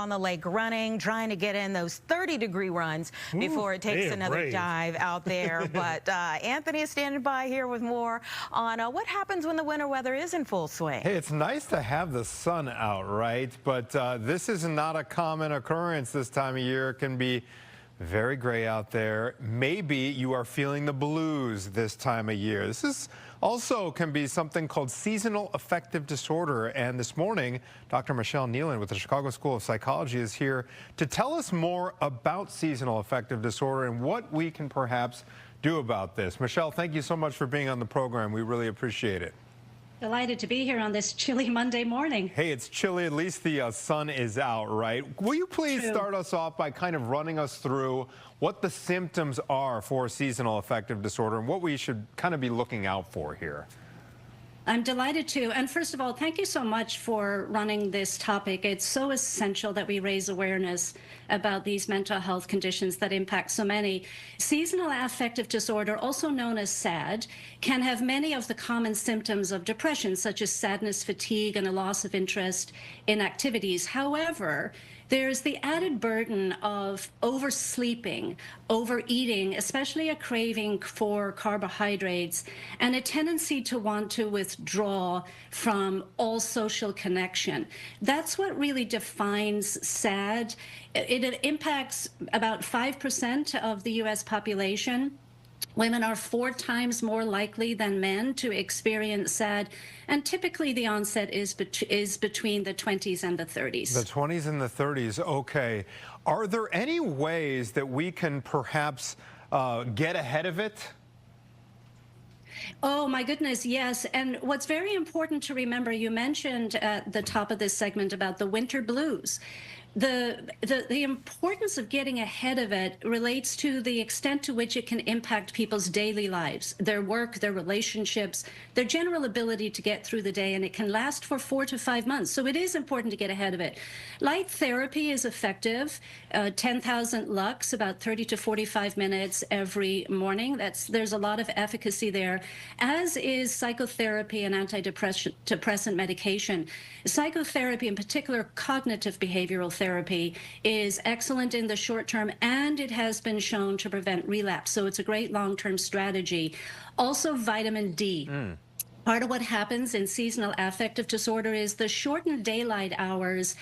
on the lake running, trying to get in those 30-degree runs before it takes another dive out there. But Anthony is standing by here with more on what happens when the winter weather is in full swing. Hey, it's nice to have the sun out, right? But this is not a common occurrence this time of year. It can be very gray out there. Maybe you are feeling the blues this time of year. This is also can be something called seasonal affective disorder. And this morning, Dr. Michele Nealon with the Chicago School of Psychology is here to tell us more about seasonal affective disorder and what we can perhaps do about this. Michele, thank you so much for being on the program. We really appreciate it. Delighted to be here on this chilly Monday morning. Hey, it's chilly. At least the sun is out, right? Will you please start us off by kind of running us through what the symptoms are for seasonal affective disorder and what we should kind of be looking out for here? I'm delighted to. And first of all, thank you so much for running this topic. It's so essential that we raise awareness about these mental health conditions that impact so many. Seasonal affective disorder, also known as SAD, can have many of the common symptoms of depression, such as sadness, fatigue, and a loss of interest in activities. However, there's the added burden of oversleeping, overeating, especially a craving for carbohydrates, and a tendency to want to withdraw from all social connection. That's what really defines SAD. It impacts about 5% of the U.S. population. Women are 4 times more likely than men to experience SAD, and typically the onset is between the 20s and the 30s. The 20s and the 30s, okay. Are there any ways that we can perhaps get ahead of it? Oh, my goodness, yes. And what's very important to remember, you mentioned at the top of this segment about the winter blues. The importance of getting ahead of it relates to the extent to which it can impact people's daily lives, their work, their relationships, their general ability to get through the day, and it can last for 4 to 5 months. So it is important to get ahead of it. Light therapy is effective, 10,000 lux, about 30 to 45 minutes every morning. There's a lot of efficacy there, as is psychotherapy and antidepressant medication. Psychotherapy, in particular cognitive behavioral therapy, is excellent in the short term, and it has been shown to prevent relapse. So it's a great long-term strategy. Also, vitamin D. Part of what happens in seasonal affective disorder is the shortened daylight hours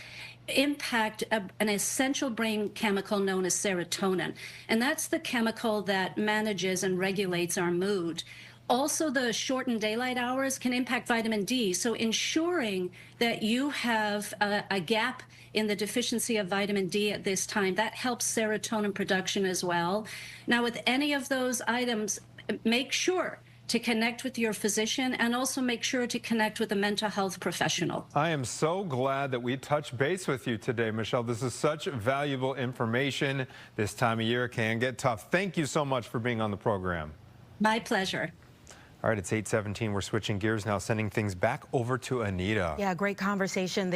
impact an essential brain chemical known as serotonin. And that's the chemical that manages and regulates our mood. Also, the shortened daylight hours can impact vitamin D, so ensuring that you have a gap in the deficiency of vitamin D at this time, that helps serotonin production as well. Now, with any of those items, make sure to connect with your physician and also make sure to connect with a mental health professional. I am so glad that we touched base with you today, Michele. This is such valuable information. This time of year can get tough. Thank you so much for being on the program. My pleasure. All right, it's 8:17. We're switching gears now, sending things back over to Anita. Yeah, great conversation there.